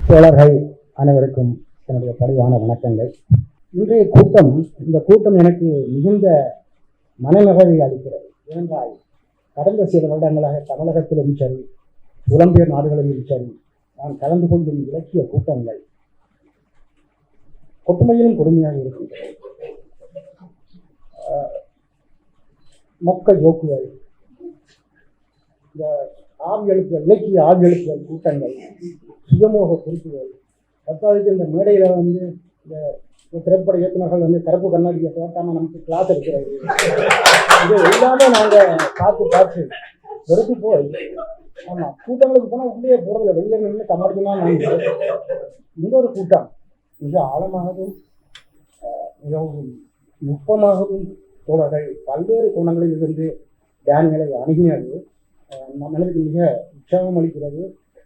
தோழர்கள் அனைவருக்கும் என்னுடைய பணிவான வணக்கங்கள். இன்றைய கூட்டம், இந்த கூட்டம் எனக்கு மிகுந்த மனநிறைவை அளிக்கிறது. ஏனென்றால் கடந்த சில வருடங்களாக தமிழகத்திலும் சரி, புலம்பெயர் நாடுகளிலும் சரி, நான் கலந்து கொள்ளும் இலக்கிய கூட்டங்கள் ஒற்றுமையிலும் கொடுமையாக இருக்கின்றன. மொக்க ஜோக்குகள், இந்த ஆவியெழுப்புகள், இலக்கிய ஆவியெழுப்புகள் கூட்டங்கள், சுயமோக குறிப்புகள், பத்தாவது இந்த மேடையில் இந்த திரைப்பட இயக்குநர்கள் கருப்பு கண்ணாடியை போட்டாமல் நமக்கு கிளாஸ் எடுக்கிறது. இது எல்லாமே நாங்கள் பார்த்து வெறுத்து போய், ஆமாம், கூட்டங்களுக்கு போனால் உள்ளே போகிறதில்ல, வெளியே நின்று கம்மடிக்குன்னா நான். இன்னொரு கூட்டம் மிக ஆழமாகவும் மிகவும் நுட்பமாகவும் தோழர்கள் பல்வேறு கோணங்களில் இருந்து தியானிகளை அணுகினது மனதுக்கு மிக உற்சாகம் அளிக்கிறது.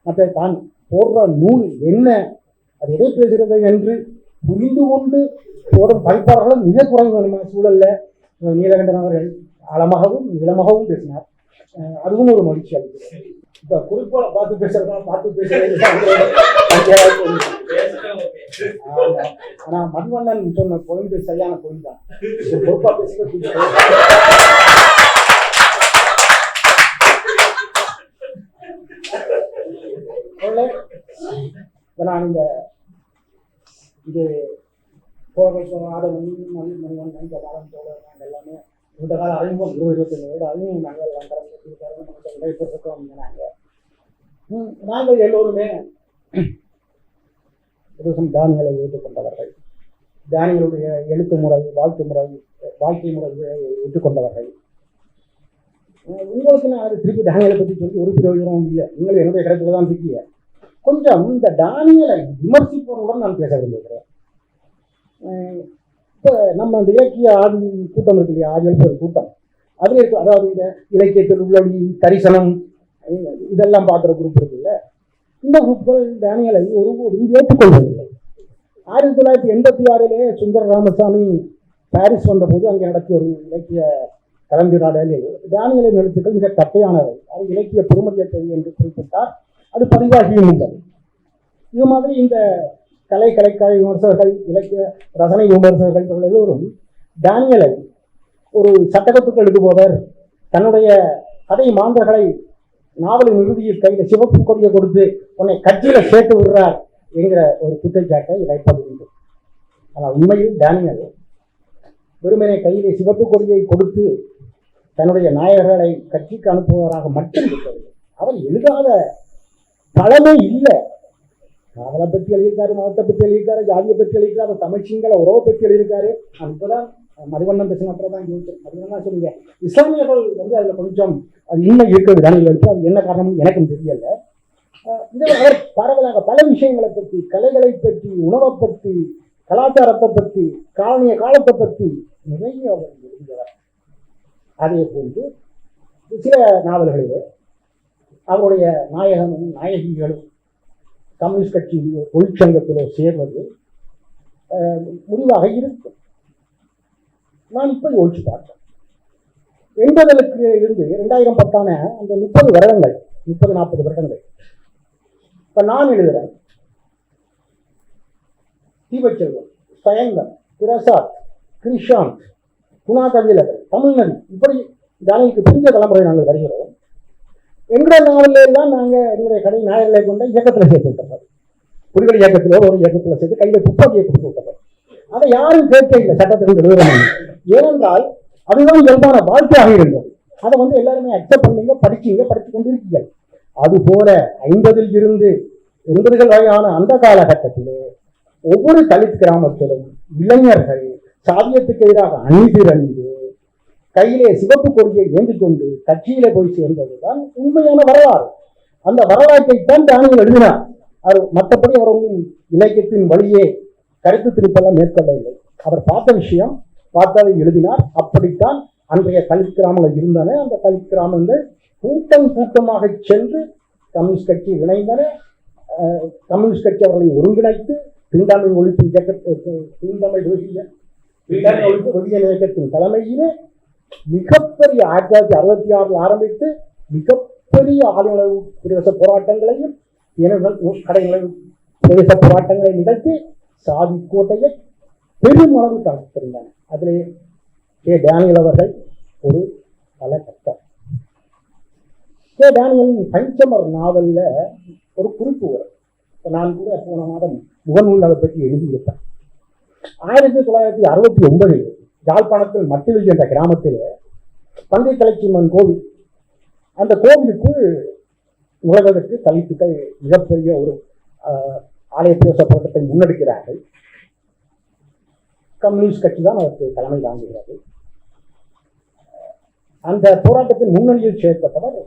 மற்ற தான் போடுற நூல் என்ன, அது எதை பேசுகிறது என்று புரிந்து கொண்டு போடும் படிப்பாளர்களும் மிக குறைவான சூழல்ல நீலகண்டன் அவர்கள் ஆழமாகவும் நீளமாகவும் பேசினார். அதுவும் ஒரு மகிழ்ச்சி அளிக்கிறது. இப்ப குறிப்போட பார்த்து பேசுறது ஆனா மண்வண்ணன் சொன்ன பாயிண்ட் சரியான பாயிண்ட் தான். பொறுப்பா பேசுறது நான் இந்த இது மணிவண்ணன் காலம் போல நாங்கள் எல்லாமே இந்த கால அறிமுகம் 20-25 அறிமுகம் நாங்கள் எல்லோருமே தானியங்களை ஏற்றுக்கொண்டவர்கள், தானியங்களுடைய எழுத்து முறை, வாழ்க்கை முறையை ஏற்றுக்கொண்டவர்கள். உங்களுக்கு நான் அது திருப்பி தானியலை பற்றி சொல்லி ஒரு பிரயோஜனம் இல்லை. நீங்கள் என்னுடைய இடத்துல தான் இருக்கீங்க. கொஞ்சம் இந்த தானியலை விமர்சிப்பவருடன் நான் பேச விரும்புகிறேன். இப்போ நம்ம இந்த இலக்கிய கூட்டம் இருக்கு இல்லையா, ஆதியல் கூட்டம், அதில் இருக்கு. அதாவது இந்த இலக்கியத்தில் உள்ளொளி, தரிசனம், இதெல்லாம் பார்க்குற குரூப் இருக்குல்ல, இந்த குரூப்கள் தானியலை ஒருபோதும் ஏற்றுக்கொள்வதில்லை. 1986 சுந்தர ராமசாமி பாரிஸ் வந்தபோது அங்கே நடத்திய ஒரு இலக்கிய கலந்துரையாடலில் தானியலின் எழுத்துக்கள் மிக தட்டையானவை, அது இலக்கிய பெருமதியற்றது என்று குறிப்பிட்டார். அது பதிவாகியும் உள்ளது. இது மாதிரி இந்த கலைக்கால விமர்சகர்கள், இலக்கிய ரசனை விமர்சகர்கள் எல்லோரும் தானியலை ஒரு சட்டகத்துக்கு எழுதுபவர், தன்னுடைய கதை மாந்தர்களை நாவலின் இறுதியில் கையில் சிவப்பு கொடியை கொடுத்து உன்னை கட்சியில சேர்த்து விடுறார் என்கிற ஒரு குற்றச்சாட்டை வைப்பது. ஆனால் உண்மையில் தானியல் வெறுமனே கையிலே சிவப்பு கொடியை கொடுத்து தன்னுடைய நாயகர்களை கட்சிக்கு அனுப்புவதாக மட்டும் இருக்கவில்லை. அவர் எழுதாத பலமே இல்லை. காதலை பற்றி எழுதியிருக்காரு, மதத்தை பற்றி எழுதியிருக்காரு, ஜாதியை பற்றி எழுதியிருக்காரு, தமிழ் சிங்கள உறவை பற்றி எழுதியிருக்காரு. இப்போதான் மதிவண்ணன் பேசினப்பறம் தான் யோசிச்சேன். மதிவண்ணன் சொல்லுங்க, இஸ்லாமியர்கள் அதில் கொஞ்சம் அது இன்னும் இருக்கிறது தானியல் எழுத்து. அது என்ன காரணம் எனக்கும் தெரியல. இதில் அவர் பரவலாக பல விஷயங்களை பற்றி, கலைகளை பற்றி, உணவை பற்றி, கலாச்சாரத்தை பற்றி, காலனிய காலத்தை பற்றி நிறைய அவர் எழுதுகிறார். அதே போன்று சில நாவல்களிலே அவருடைய நாயகனும் நாயகிகளும் கம்யூனிஸ்ட் கட்சியிலோ தொழிற்சங்கத்திலோ சேர்வது முடிவாக இருக்கும். நான் இப்போ யோசிச்சு பார்த்தேன். 80களுக்கு இருந்து 2010 அந்த 30 வருடங்கள், 30-40 வருடங்கள் இப்போ நான் எழுதுகிறேன். தீபச்செல்வன், சயங்கன், பிரசாத், கிருஷாந்த், குணா கவிழர்கள், தமிழ்நதி, இப்படி தானியலுக்கு புதிய தலைமுறை நாங்கள் வருகிறோம். எங்களுடைய நாவலாம் நாங்கள் எங்களுடைய கதை நாயர்களை கொண்ட இயக்கத்தில் சேர்த்து விட்டோம். புலிகள் இயக்கத்திலோ ஒரு இயக்கத்தில் சேர்த்து கையில் துப்பாக்கியை கொடுத்து விட்டோம். அதை யாரும் கேட்க இல்லை சட்டத்திற்கு எழுதுறோம். ஏனென்றால் அதுதான் இயல்பான வாழ்க்கையாக இருந்தது. அதை எல்லாருமே அக்செப்ட் பண்ணீங்க, படித்து கொண்டிருக்கீங்க. அதுபோல 50ல் இருந்து 80கள் வரையான அந்த காலகட்டத்திலே ஒவ்வொரு தலித் கிராமத்திலும் இளைஞர்கள் சாதியத்துக்கு எதிராக அணிதிரண்டு கையிலே சிவப்பு கொடியை ஏந்தி கொண்டு கட்சியிலே போய் சேர்ந்ததுதான் உண்மையான வரலாறு. அந்த வரலாற்றைத்தான் தானியல் எழுதினார். அவர் மற்றபடி அவர் இலக்கியத்தின் வழியே கருத்து திருப்பெல்லாம் மேற்கொள்ளவில்லை. அவர் பார்த்த விஷயம் பார்த்ததை எழுதினார். அப்படித்தான் அன்றைய தலித் கிராமங்கள் இருந்தன. அந்த தலித் கிராமங்கள் கூட்டமாக சென்று கம்யூனிஸ்ட் கட்சி இணைந்தன. கம்யூனிஸ்ட் கட்சி அவர்களை ஒருங்கிணைத்து தீண்டாமை ஒழிப்பு இயக்கத்தின் தலைமையிலே மிகப்பெரிய 1966 ஆரம்பித்து மிகப்பெரிய ஆளுநர் பிரதேச போராட்டங்களையும் கடைகளை பிரதேச போராட்டங்களை நிகழ்த்தி சாதி கோட்டையை பெருமளவு தடுத்திருந்தன. அதிலே கே டேனியல் அவர்கள் ஒரு தலைக்கர்த்தர். கே டேனியலின் பஞ்சமர் நாவலில் ஒரு குறிப்பு வரும். நான் கூட போன மாதம் முகநூல் அதை பற்றி எழுதியிருப்பேன். 1969 யாழ்ப்பாணத்தில் மட்டுவில் என்ற கிராமத்தில் பங்கை தலைச்சிம்மன் கோவில், அந்த கோவிலுக்குள் நுழைவதற்கு தலித்துக்கள் மிகப்பெரிய ஒரு ஆலய பிரவேச போராட்டத்தை முன்னெடுக்கிறார்கள். கம்யூனிஸ்ட் கட்சி தான் அதற்கு தலைமை தாங்குகிறது. அந்த போராட்டத்தின் முன்னணியில் செயற்பட்டவர்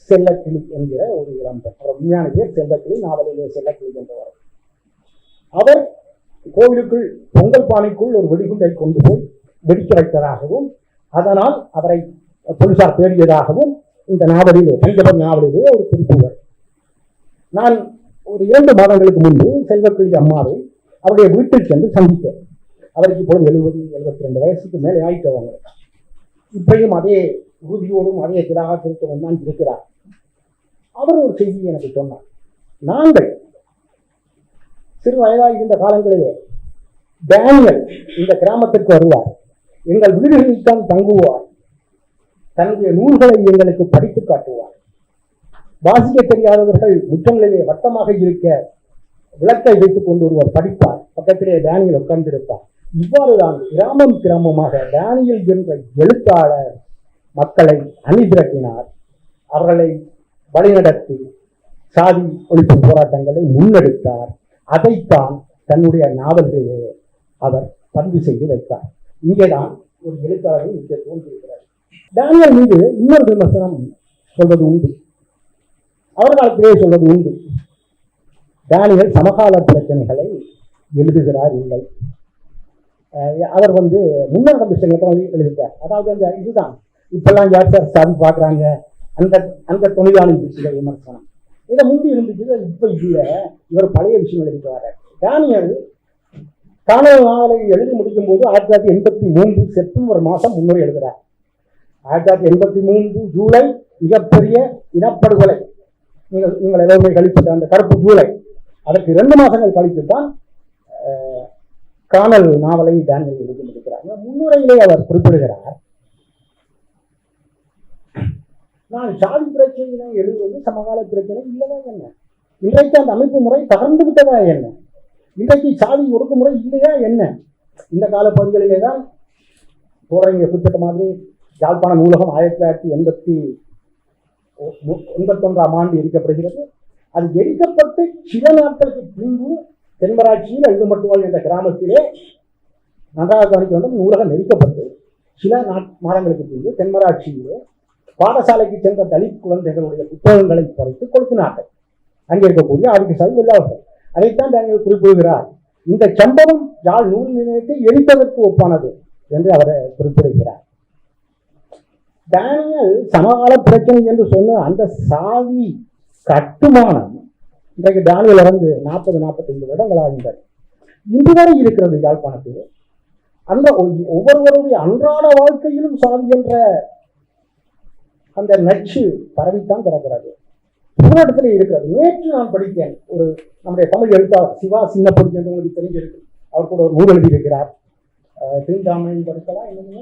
செல்லக்கிளி என்கிற ஒரு இளம்பெண். அவர் விஞ்ஞான பேர் செல்லக்கிளி, நாவலிலே செல்லக்கிளி என்றவர். அவர் கோவிலுக்குள் பொங்கல் பானைக்குள் ஒரு வெடிகுண்டை கொண்டு போய் வெடிக்க வைத்ததாகவும் அதனால் அவரை போலீசார் தேடியதாகவும் இந்த நாவலிலே, பஞ்சமர் நாவலிலே ஒரு குறிப்புகள். நான் ஒரு 2 மாதங்களுக்கு முன்பு செல்வக்கிளி அம்மாவை அவருடைய வீட்டில் சென்று சந்தித்தேன். அவருக்கு இப்போது 70-72 வயசுக்கு மேலே ஆயிட்டவங்க. இப்பயும் அதே உறுதியோடும் அதே திராகத்திற்கும் தான் இருக்கிறார். அவர் ஒரு செய்தியை எனக்கு சொன்னார். நாங்கள் சிறு வயதாக இருந்த காலங்களிலே டேனியல் இந்த கிராமத்திற்கு வருவார், எங்கள் வீடுகளில் தான் தங்குவார், தன்னுடைய நூல்களை எங்களுக்கு படித்து காட்டுவார். வாசிக்க தெரியாதவர்கள் முற்றங்களிலே வட்டமாக இருக்க விளக்கை வைத்துக் கொண்டு ஒருவர் படிப்பார், பக்கத்திலே டேனியல் உட்கார்ந்திருப்பார். இவ்வாறுதான் கிராமம் கிராமமாக டேனியல் என்ற எழுத்தாளர் மக்களை அணிதிரட்டினார். அவர்களை வழிநடத்தி சாதி ஒழிப்பு போராட்டங்களை முன்னெடுத்தார். அதைத்தான் தன்னுடைய நாவல்களிலே அவர் பதிவு செய்து வைத்தார். இங்கேதான் ஒரு எழுத்தாளர்கள் இங்கே தோன்றியிருக்கிறார். டேனியல் மீது இன்னொரு விமர்சனம் சொல்வது உண்டு, அவர் காலத்திலே சொல்வது உண்டு. டேனியல் சமகால பிரச்சனைகளை எழுதுகிறார் இல்லை. அவர் முன்னாள் விஷயங்களை எழுதிட்டார். அதாவது அந்த இதுதான் இப்பெல்லாம் யார் சார் சாதி பார்க்குறாங்க, அந்த அந்த தொழிலாளி விமர்சனம் இதை முந்தி இருந்துச்சு, இப்ப இல்லை. இவர் பழைய விஷயம் எழுதிட்டு டேனியல் காணல் நாவலை எழுதி முடிக்கும் போது 1983 செப்டம்பர் மாதம் முன்னுரை எழுதுகிறார். 1983 ஜூலை மிகப்பெரிய இனப்படுகொலை நீங்கள் எல்லோருமே கழிப்பட்ட அந்த கருப்பு ஜூலை, அதற்கு 2 மாதங்கள் கழித்துத்தான் காணல் நாவலை டேனியல் எழுதி முடிக்கிறார். முன்னுரையிலே அவர் குறிப்பிடுகிறார், நான் சாதி பிரச்சனை எழுதுவது சமகால பிரச்சனை இல்லையா என்ன, இன்றைக்கு அந்த அமைப்பு முறை தகர்ந்து விட்டதா என்ன, இன்றைக்கு சாதி ஒடுக்குமுறை இல்லையா என்ன. இந்த கால பகுதிகளிலே தான் தோழங்க குறிப்பிட்ட மாதிரி யாழ்ப்பாண நூலகம் 1981ஆம் ஆண்டு எரிக்கப்படுகிறது. அது எரிக்கப்பட்டு சில நாட்களுக்கு பின்பு தென்மராட்சியில் எழுதுமட்டுவாள் என்ற கிராமத்திலே நன்றாக கவனிக்க வேண்டும், நூலகம் எரிக்கப்பட்டு சில மாதங்களுக்கு பின்பு தென்மராட்சியிலே பாடசாலைக்கு சென்ற தலித் குழந்தைகளுடைய புத்தகங்களை பறித்து கொடுத்தினார்கள். அங்கே இருக்கக்கூடிய ஆதிக்கசாலி உள்ளவர்கள். அதைத்தான் டேனியல் குறிப்பிடுகிறார். இந்த சம்பவம் யாழ் நூல் நிலையத்தை எரிப்பதற்கு ஒப்பானது என்று அவரை குறிப்பிடுகிறார். டேனியல் சமகால பிரச்சனை என்று சொன்ன அந்த சாதி கட்டுமானம் இன்றைக்கு டேனியல் 40-45 வருடங்களாகின்றது. இன்று வரை இருக்கிறது யாழ்ப்பாணத்தில். அந்த ஒவ்வொருவருடைய அன்றாட வாழ்க்கையிலும் சாதி என்ற அந்த நச்சு பரவித்தான் கிடக்கிறது. போராட்டத்தில் இருக்கிறது. நேற்று நான் படித்தேன், ஒரு நம்முடைய தமிழ் எழுத்தாளர் சிவா சின்னப்பொடி என்று உங்களுக்கு தெரிஞ்சிருக்கு. அவர் கூட ஒரு நூல் எழுதியிருக்கிறார். திருந்தாமையின் படிக்கலாம் என்னன்னு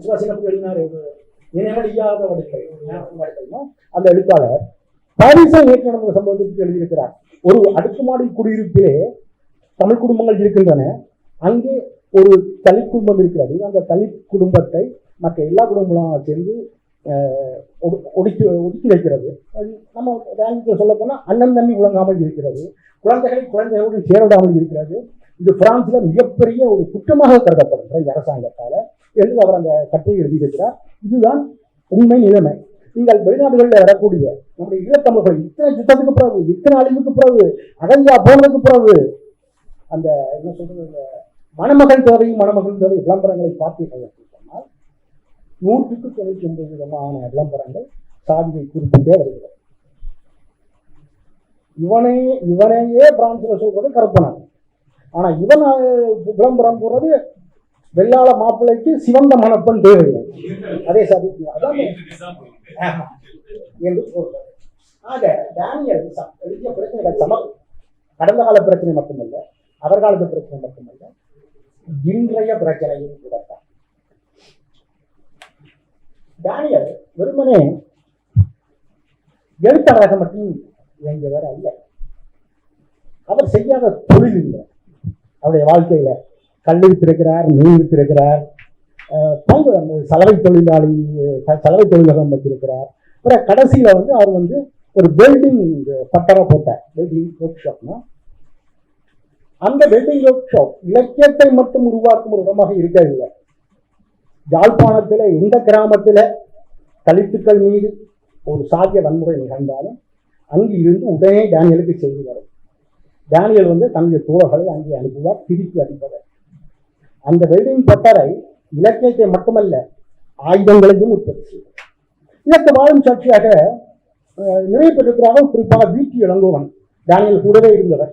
சிவா சின்னப்பொடி எழுதினார், ஒரு நினைவழியாத வடுக்கை. அந்த எழுத்தாளர் பாரிசை நேற்று நடந்த சம்பவத்திற்கு எழுதியிருக்கிறார். ஒரு அடுக்குமாடி குடியிருப்பிலே தமிழ் குடும்பங்கள் இருக்கின்றன. அங்கே ஒரு தலித் குடும்பம் இருக்கிறது. அந்த தலித் குடும்பத்தை மற்ற எல்லா குடும்பங்களும் சேர்ந்து ஒடுக்கி வைக்கிறது. நம்ம சொல்ல போனால் அண்ணன் தண்ணி உழங்காமல் இருக்கிறது, குழந்தைகளுடன் சேரவிடாமல் இருக்கிறது. இது பிரான்ஸ்ல மிகப்பெரிய ஒரு குற்றமாக கருதப்படுகிற அரசாங்கத்தால் என்று அவர் அந்த கட்டுரை எழுதியிருக்கிறார். இதுதான் உண்மை நிலைமை. நீங்கள் வெளிநாடுகளில் வரக்கூடிய நம்முடைய ஈழத்தமிழர்கள் இத்தனை யுத்தத்துக்கு பிறகு, இத்தனை அழிவுக்கு பிறகு, அகதியா போனதுக்கு பிறகு அந்த என்ன சொல்றது மணமகன் தேவையும் மணமகன் தேவை விளம்பரங்களை பார்த்தீர்கள் சொன்னால் 100-99 விதமான விளம்பரங்கள் சாதியை குறிப்பிட்டே வருகிறது. இவனையே பிரான்ஸ்ல சொல்றது கற்பனை. ஆனா இவன் விளம்பரம் போடுறது வெள்ளாள மாப்பிள்ளைக்கு சிவந்த மணப்பெண் தேவை, அதே சாதி என்று சொல்றது. ஆக டேனியல் எழுதிய பிரச்சனைகள் கடந்த கால பிரச்சனை மட்டுமல்ல, அவர்காலத்து பிரச்சனை மட்டுமல்ல, இன்றைய பிரச்சனையும் கூடத்தான். டேனியல் வெறுமனே எழுத்தாளராக மட்டும் இயங்கியவர் அல்ல. அவர் செய்யாத தொழில் இல்லை. அவருடைய வாழ்க்கையில கல் வித்திருக்கிறார், மீன் வித்திருக்கிறார், சலவை தொழிலகம் வச்சிருக்கிறார். அப்புறம் கடைசியில அவர் ஒரு வெல்டிங் பட்டறை போட்டார், வெல்டிங் ஒர்க் ஷாப்னா. அந்த வெல்டிங் ஒர்க் ஷாப் இலக்கியத்தை மட்டும் உருவாக்கும் ஒரு இடமாக இருக்கவில்லை. யாழ்ப்பாணத்தில் எந்த கிராமத்தில் தலித்துக்கள் மீது ஒரு சாதிய வன்முறை நிகழ்ந்தாலும் அங்கு இருந்து உடனே டேனியலுக்கு செய்தி வரும். டேனியல் தன்னுடைய தோழர்களை அங்கே அனுப்புவார், திருப்பி அடிப்பவர். அந்த வெல்டிங் பட்டறை இலக்கியத்தை மட்டுமல்ல, ஆயுதங்களையும் உற்பத்தி செய்யும். இதற்கு வாழும் சாட்சியாக நிறைய பெற்றிருக்கிறார்கள். குறிப்பாக வீட்டு இளங்கோவன் டேனியல் கூடவே இருந்தவர்.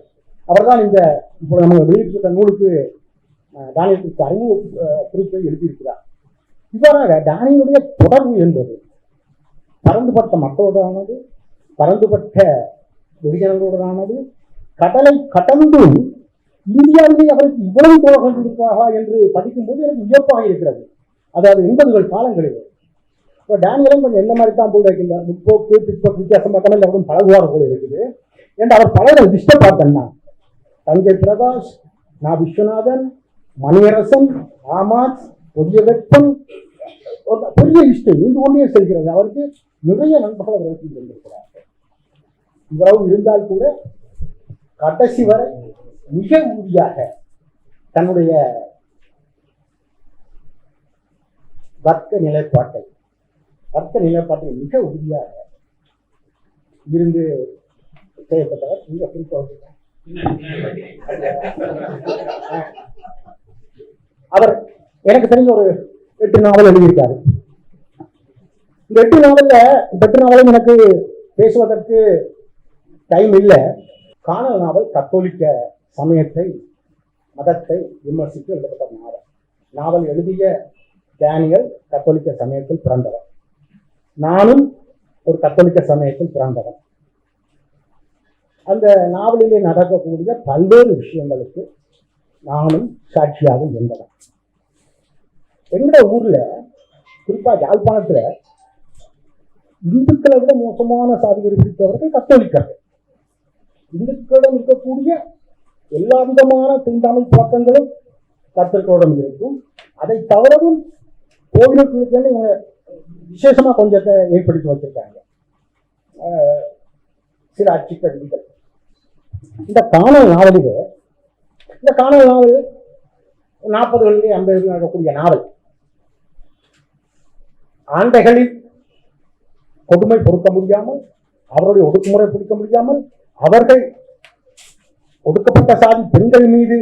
அவர்தான் இந்த இப்போ நம்ம வெளியிட்ட நூலுக்கு டேனியலுக்கு அறிமுக குறிப்பை எழுதியிருக்கிறார். இவ்வாறாக டேனியலுடைய தொடர்பு என்பது பரந்துபட்ட மக்களுடனானது, பரந்துபட்ட வெகுஜனங்களுடனானது, கடலை கடந்தும் இந்தியாவிலேயே அவருக்கு இவ்வளவு தோழர்கள் இருக்கிறார்களா என்று படிக்கும்போது எனக்கு வியப்பாக இருக்கிறது. அதாவது 80கள் காலங்களில் இப்போ டேனியலும் கொஞ்சம் என்ன மாதிரி தான் போய் வைக்கின்றார். முற்போக்கு பிற்போக்கு வித்தியாசம் பார்க்காம அவரும் பழகுவார் போல இருக்குது என்று அவர் பலரை லிஸ்ட்டை பார்த்தேன்னா, தஞ்சை பிரகாஷ், நா விஸ்வநாதன், மணியரசன், ஆமாத், பொதிய வெப்பன், பெரிய லிஸ்ட் இருந்து கொண்டே செல்கிறது. அவருக்கு நிறைய நண்பர்கள் அவர்களுக்கு இருந்திருக்கிறார்கள். இவ்வளவு இருந்தால் கூட கடைசி வரை மிக உறுதியாக தன்னுடைய வர்க்க நிலைப்பாட்டை மிக உறுதியாக இருந்து செய்யப்பட்டவர். மிக குறிப்பாக அவர் எனக்கு தெரிஞ்ச ஒரு 8 நாவல் எழுதியிருக்காரு. இந்த 8 நாவலும் எனக்கு பேசுவதற்கு டைம் இல்லை. காணல் நாவல் கத்தோலிக்க சமயத்தை, மதத்தை விமர்சித்து எழுதப்பட்ட நாவல் எழுதிய டேனியல் கத்தோலிக்க சமயத்தில் பிறந்தவர். நானும் ஒரு கத்தோலிக்க சமயத்தில் பிறந்தவர். அந்த நாவலிலே நடக்கக்கூடிய பல்வேறு விஷயங்களுக்கு நானும் சாட்சியாக இருந்தவர். எங்க ஊர்ல, குறிப்பா யாழ்ப்பாணத்துல, இந்துக்களை விட மோசமான சாதி குறிப்பிட்டவர்கள் கத்தோலிக்கர்கள். இந்துக்களிடம் இருக்கக்கூடிய எல்லா விதமான தீண்டாமை பழக்கங்களும் கத்தோலிக்கரிடம் இருக்கும். அதை தவிரவும் கோவிலுக்கு விசேஷமா கொஞ்சத்தை ஏற்படுத்தி வச்சிருக்காங்க சில அச்சுக்கடிகள். இந்த காணல் நாவல் 40களிலே 50களில் நடக்கக்கூடிய நாவல். ஆண்டைகளில் கொடுமை பொறுக்க முடியாமல், அவருடைய ஒடுக்குமுறை பிடிக்க முடியாமல், அவர்கள் ஒடுக்கப்பட்ட சாதி பெண்கள் மீது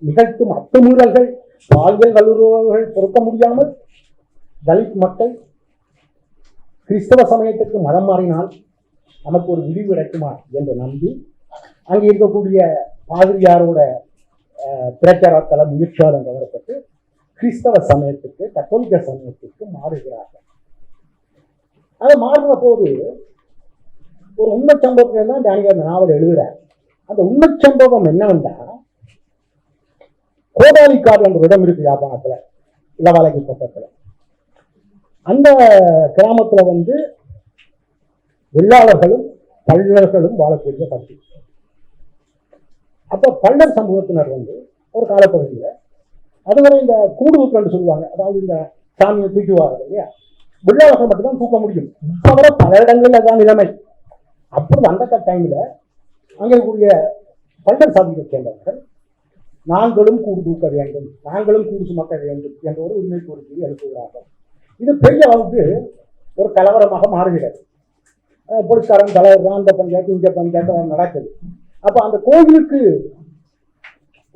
நிகழ்த்தும் அத்துமீறல்கள், பாலியல் வல்லுறவுகள் பொறுக்க முடியாமல், தலித் மக்கள் கிறிஸ்தவ சமயத்துக்கு மதம் மாறினால் நமக்கு ஒரு விரிவு கிடைக்குமா என்று நம்பி அங்கே இருக்கக்கூடிய பாதிரியாரோட பிரச்சாரத்தால் முயற்சியாளர் கவரப்பட்டு கிறிஸ்தவ சமயத்துக்கு, கத்தோலிக்க சமயத்துக்கு மாறுகிறார்கள். அதை மாறுற போது ஒரு உண்மை சம்பவத்தை தான் டேனியல் அந்த நாவல் எழுதுறார். அந்த உண்மை சம்பவம் என்னவென்றா, கோடாலிக்காடு என்ற இடம் இருக்கு யாழ்ப்பாணத்துல, இளவாலைக்கு பக்கத்துல. அந்த கிராமத்துல வெள்ளாளர்களும் பள்ளர்களும் வாழக்கூடிய பகுதி. அப்ப பள்ளர் சமூகத்தினர் ஒரு காலப்பகுதியில் அதுவரை இந்த கூடுவுக்கு சொல்லுவாங்க, அதாவது இந்த சாமியை தூக்குவாங்க இல்லையா, வெள்ளாளர்கள் மட்டும்தான் தூக்க முடியும். இப்ப வர பல இடங்களில் அதான் நிலைமை. அப்பொழுது அந்த டைம்ல அங்கே கூடிய பள்ளர் சாதியை சேர்ந்தவர்கள் நாங்களும் கூடு தூக்க வேண்டும், நாங்களும் கூடு சுமக்க வேண்டும் என்ற ஒரு உண்மை கோரிக்கையை எழுப்புகிறார்கள். இது பெரிய அளவுக்கு ஒரு கலவரமாக மாறுகிறது. போலீஸ்காரன் தலைவர் அந்த பஞ்சாயத்து இங்க பஞ்சாயத்து நடக்குது. அப்ப அந்த கோவிலுக்கு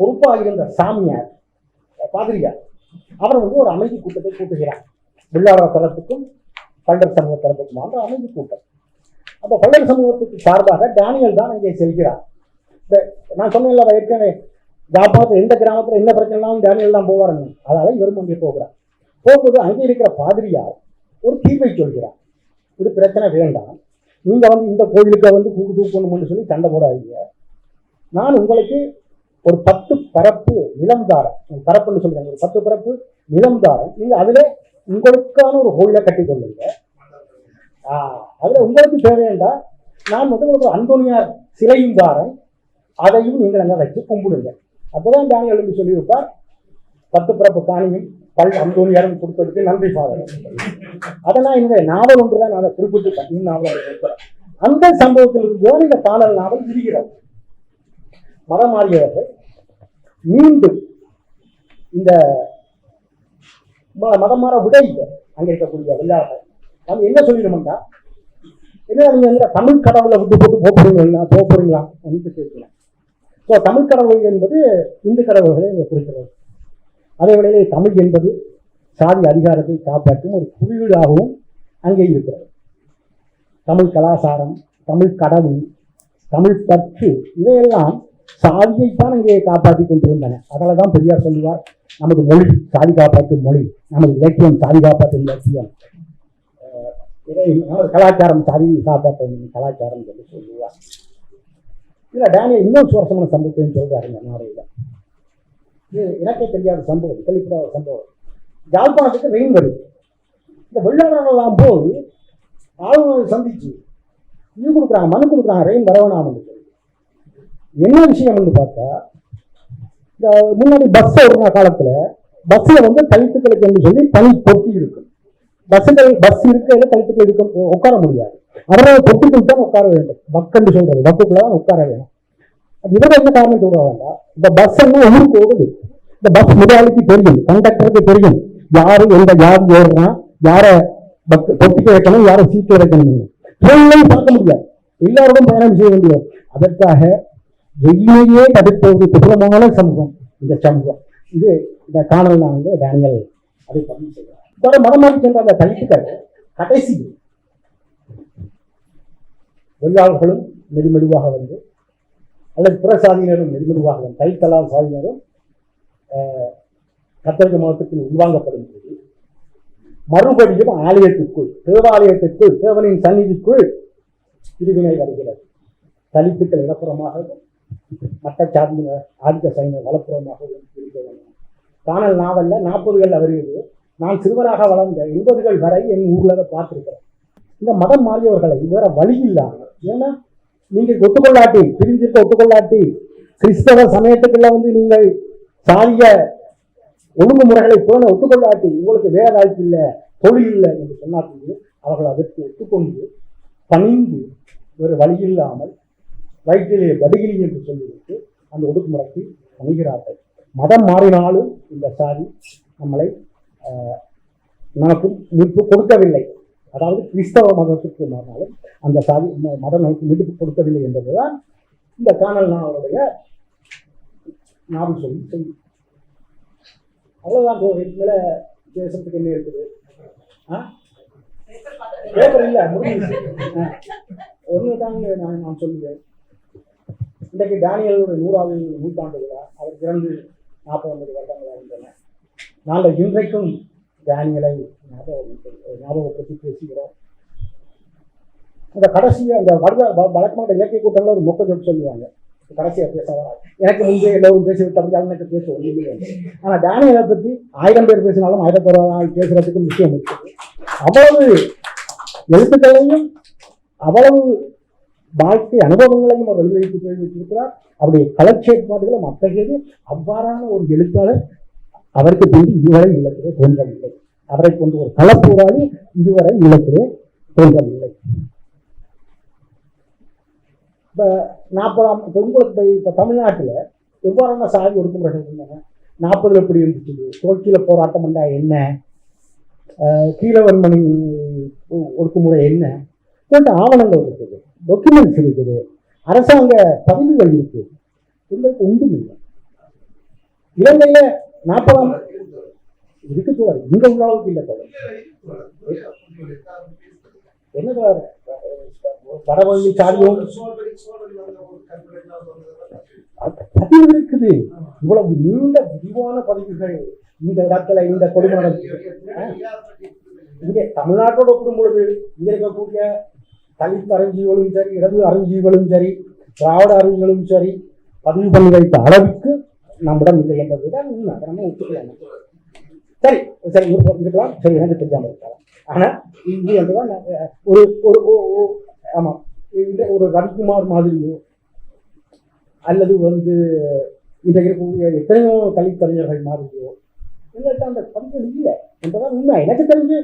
பொறுப்பாக இருந்த சாமியார், பாதிரியார், அவர் ஒரு அமைதி கூட்டத்தை கூட்டுகிறார். வெள்ளாளர் தரப்புக்கும் பள்ளர் சமூக தரப்புக்குமான அமைதி கூட்டம். அப்ப பள்ளர் சமூகத்துக்கு சார்பாக டேனியல் தான் அங்கே செல்கிறார். நான் சொன்னேன்ல ஏற்கனவே, யாழ்ப்பாணத்தில் எந்த கிராமத்தில் என்ன பிரச்சனைனாலும் டேனியல் தான் போவாருன்னு. அதனால இவரும் அங்கே போகிறார். போகும்போது அங்கே இருக்கிற பாதிரியார் ஒரு தீர்வை சொல்கிறார். இது பிரச்சனை வேண்டாம், நீங்க இந்த கோயிலுக்கு கூடு தூக்கணும்னு சொல்லி சண்டை போடாதீங்க, நான் உங்களுக்கு ஒரு 10 பரப்பு நிலம் தாரேன். பரப்புன்னு சொல்றாங்க, ஒரு 10 பரப்பு நிலம் தாரேன். நீங்க அதுல உங்களுக்கான ஒரு கோயிலை கட்டி கொள்ளுங்க. அதுல உங்களுக்கு தேவையாண்டா நான் வந்து உங்களுக்கு அந்தோனியார் சிலையும் தாரேன், அதையும் நீங்கள் அங்கே வச்சு கும்பிடுங்க. அப்போதான் தானியல் எழுந்து சொல்லியிருப்பார், 10 பிறப்பு காணியும் அந்தோனியாரும் கொடுத்ததுக்கு நன்றி பாருங்க. அதெல்லாம் இந்த நாவல் ஒன்றுதான் நான் அதை குறிப்பிட்டு நாவல் இருக்கிறேன். அந்த சம்பவத்தில் இருந்து இந்த காணல் நாவல் விரிகிறது. மதம் மாறியவர்கள் மீண்டும் இந்த மதம் மாற விட இல்லை. அங்கே இருக்கக்கூடிய வெள்ளாளர்கள் நம்ம என்ன சொல்லிடும்டா, என்ன நீங்க தமிழ் கடவுளை விட்டு போட்டு போறீங்களா கேட்கலாம். ஸோ தமிழ் கடவுள் என்பது இந்து கடவுள்களை இங்கே குறிக்கிறது. அதே வேளையிலே தமிழ் என்பது சாதி அதிகாரத்தை காப்பாற்றும் ஒரு குறியீடாகவும் அங்கே இருக்கிறது. தமிழ் கலாச்சாரம், தமிழ் கடவுள், தமிழ் பற்று இவையெல்லாம் சாதியைத்தான் அங்கே காப்பாற்றி கொண்டிருந்தன. அதனால தான் பெரியார் சொல்லுவார், நமது மொழி சாதி காப்பாற்றும் மொழி, நமது இலக்கியம் சாதி காப்பாற்றும் இலக்கியம், நமது கலாச்சாரம் சாதி காப்பாற்றும் கலாச்சாரம் என்று சொல்லுவார். இல்லை டேனியல் இன்னொரு சுவாரஸ்யமான சம்பவத்தை சொல்றாரு இந்த நாளையில. இது எனக்கே தெரியாத சம்பவம், கேள்விப்படாத சம்பவம். யாழ்ப்பாணத்துக்கு ரெயின் வருது. இந்த வெள்ளாளர்களெல்லாம் போய் ஆளுநரை சந்திச்சு இது கொடுக்குறாங்க, மனு கொடுக்குறாங்க, ரெயின் வரவேணாம்னு சொல்லி. என்ன விஷயம்னு பார்த்தா, இந்த முன்னாடி பஸ் ஓடுற காலத்துல பஸ்ல வந்து தலித்துக்களுக்கு என்று சொல்லி தனி பொட்டி இருக்கும். பஸ் இருக்கையில தலித்துக்கள் இருக்கும், உட்கார முடியாது. அதனால பொட்டிக்குள் தான் உட்கார வேண்டும். பக்குன்னு சொல்றது, பக்குக்குள்ளதான் உட்கார வேணும். அது இவங்க என்ன காரணம் சொல்ல வேண்டாம், இந்த பஸ் எல்லாம் ஊருக்கு ஓடுது. இந்த பஸ் முதலாளிக்கு தெரியும், கண்டக்டருக்கு தெரியும் யாரு எந்த ஜாதி ஓடுறான், யார பொட்டிக்க வைக்கணும், யாரை சீட்டு வைக்கணும். ட்ரெயின்லையும் பார்க்க முடியாது, எல்லாரோடும் பயணம் செய்ய வேண்டியது. அதற்காக வெயிலையே தடுப்பது பிரபலமான சமூகம் இந்த சமூகம். இது இந்த காணல் நான் வந்து டேனியல் அதை பதிவு செய்யலாம். மதமாறி சென்ற அந்த தலித்துக்கள் கடைசி வெள்ளாளர்களும் மெதுமெதுவாக வந்து, அல்லது புறசாதியினரும் மெதுமெதுவாக வந்து, தைத்தலா சாதியினரும் கத்தோலிக்க மதத்துக்கு உள்வாங்கப்படும் போது மறுபடியும் ஆலயத்துக்குள், தேவாலயத்திற்குள், தேவனின் சந்நிதிக்குள் பிரிவினை வருகிறது. தலித்துக்கள் இடப்புறமாகவும் மற்ற சாதியினர் ஆதிக்க சைனர் வலப்புறமாக இருக்க வேண்டும். காணல் நாவல்ல 40கள் வருகிறது. நான் சிறுவராக வளர்ந்த 80கள் வரை என் ஊர்ல பார்த்திருக்கிறேன். இந்த மதம் மாறியவர்களை வேற வழி இல்லாம, ஏன்னா நீங்கள் ஒத்துக்கொள்ளாட்டி, பிரிஞ்சிருக்க ஒத்துக்கொள்ளாட்டி, கிறிஸ்தவ சமயத்துக்குள்ள வந்து நீங்கள் சாதிய ஒழுங்குமுறைகளை போல ஒத்துக்கொள்ளாட்டி உங்களுக்கு வேற வாய்ப்பு இல்லை, தொழில் இல்லை என்று சொன்னார்கள். அவர்கள் அதற்கு ஒத்துக்கொண்டு பணிந்து வேறு வழி இல்லாமல் வயிற்றிலே வடிகிலி என்று சொல்லிவிட்டு அந்த ஒடுக்குமுறைக்கு அணுகிறார்கள். மதம் மாறினாலும் இந்த சாதி நம்மளை நமக்கு மீட்பு கொடுக்கவில்லை. அதாவது கிறிஸ்தவ மதத்துக்கு மாறினாலும் அந்த சாதி மதம் நமக்கு மீட்பு கொடுக்கவில்லை என்பதுதான் இந்த காணல் நாவலுடைய நாவல் சொல்லி செய்தி. அவ்வளவுதான். மேல பேசுறதுக்கு என்ன இருக்குது? பேப்பர் இல்லை, முடிஞ்சு ஒண்ணுதான் நான் சொல்லுவேன். இன்றைக்கு டேனியலோட 100வது நூற்றாண்டு விழா. அவர் பிறந்து 49 வருடங்களாக இருந்தன. நாங்கள் இன்றைக்கும் டேனியலை ஞாபகப்படுத்தி பேசுகிறோம். அந்த கடைசியாக அந்த வழக்கமான இலக்கிய கூட்டங்கள் ஒரு மொக்க சொல்லுவாங்க, கடைசியாக பேசலாம். எனக்கு முன்பே எல்லோரும் பேசிவிட்டு அப்படி எனக்கு பேச ஒன்றுமே. ஆனால் டேனியலை பற்றி 1000 பேர் பேசினாலும் 1000 நாள் பேசுறதுக்கு விஷயம் இருக்குது. அவ்வளவு எழுத்துக்களையும் அவ்வளவு வாழ்க்கை அனுபவங்களையும் அவர் எழுதி வைத்திருக்கிறார். அவருடைய கலட்சேற்பாடுகளும் அத்தகையது. அவ்வாறான ஒரு எழுத்தாளர் அவருக்கு பின்பு இதுவரை இல்லத்திலே தோன்றவில்லை. அவரை கொண்டு ஒரு களப்போராளி இதுவரை இல்லத்திலே தோன்றவில்லை. இப்ப 40 உங்களுக்கு இப்ப தமிழ்நாட்டுல எவ்வாறான சாதி ஒடுக்குமுறைகள் இருந்தன? 40 எப்படி இருந்துச்சு? தோல்கீழ போராட்டம் என்றா என்ன, கீழவன்மணி ஒடுக்குமுறை என்ன போன்ற ஆவணங்கள் இருக்குது, டாக்குமெண்ட்ஸ் இருக்குது, அரசாங்க பதிவுகள் இருக்கு. எங்களுக்கு ஒன்றும் இல்லை. இலங்கையில 40 இருக்கு தோழர், இங்க உள்ள அளவுக்கு இல்லை தோழர். என்ன வடவழி சாதியும் பதிவு இருக்குது. இவ்வளவு நீண்ட விரிவான பதிவுகள் இந்த இடத்துல இந்த கொடுமை இங்கே தமிழ்நாட்டோட ஒப்பிடும் பொழுது இங்க இருக்கக்கூடிய தலித் அறிஞர்களும் சரி, இடது அறிஞர்களும் சரி, திராவிட அறிஞர்களும் சரி, பதிவு பண்ணி வைத்த அளவுக்கு நம்மிடம் இல்லை என்பதுதான் உண்மை. அதை நம்ம ஒத்துக்கலாம். சரி சரி இருக்கலாம், சரி எனக்கு தெரியாமல் இருக்கலாம். ஆனா இங்கு என்றுதான் ஒரு ஒரு ஆமா ஒரு ரவிக்குமார் மாதிரியோ அல்லது இந்த இருக்கக்கூடிய எத்தனையோ கல்விக்கலைஞர்கள் மாதிரியோ எங்கள்கிட்ட அந்த பதிவுகள் இல்லை என்றதான் உண்மை. எனக்கு தெரிஞ்சு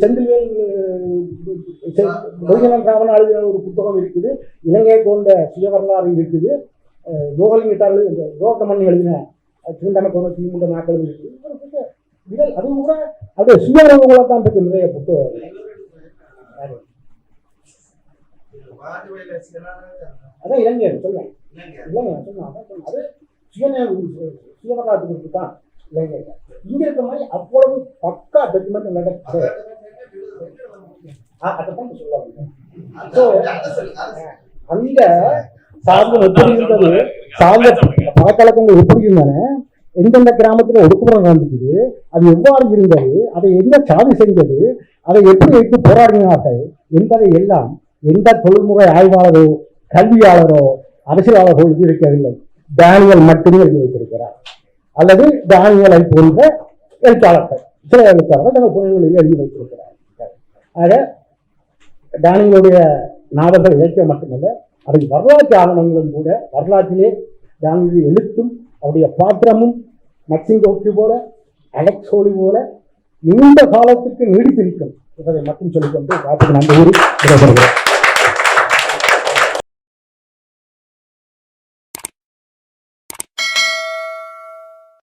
செந்தில்வேல் ராவணன் எழுதிய ஒரு புத்தகம் இருக்குது, இலங்கையை கொண்ட சுய வரலாறு இருக்குது, யோகலிங்கத்தார்கள் ரோட்டமணி எழுதின தீண்டமை கொண்ட தீமுண்ட நாட்கள் இருக்குது. அது கூட அது சுயவரவுகளை தான் இருக்கு நிறைய புத்தகம். அதான் இளைஞர் சொல்லுங்க அது சுயவரலாற்றுக்கு தான் இளைஞர். இங்க இருக்க மாதிரி அவ்வளவு பக்கா டாக்குமெண்ட் நடக்குது. அதைத்தான் சொல்ல வந்தேன். அந்த சார்ந்த எப்படி இருந்தது, சார்ந்த பழக்கவழக்கங்கள் எப்படி இருந்தன, எந்தெந்த கிராமத்துல ஒடுக்குமுறை நடந்துச்சு, அது எவ்வாறு இருந்தது, அதை எந்த சாதி செஞ்சது, அதை எப்படி வைத்து போராடினார்கள் என்பதை எல்லாம் எந்த தொழில்முறை ஆய்வாளரோ கல்வியாளரோ அரசியலாளர்களோ எழுதியிருக்கவில்லை. டேனியல் மட்டுமே எழுதி வைத்திருக்கிறார், அல்லது டேனியலை போன்ற எழுத்தாளர்கள், சில எழுத்தாளர்கள் தங்கள் புனைவுகளில் எழுதி வைத்திருக்கிறார். ஆக டேனியலுடைய நாவல்கள் இலக்கியம் மட்டுமல்ல, அவை வரலாற்று ஆவணங்களும் கூட. வரலாற்றிலே டேனியல் எழுத்தும் அவருடைய பாத்திரமும் மக்சிங்கோப்டி போல அலெக்ஸ் ஹோலி போல நீண்ட காலத்துக்கு நீடித்திருக்கும் என்பதை மட்டும் சொல்லிக்கொண்டு வார்த்தைக்கு நன்றி கூறி விடைபெறுகிறேன்.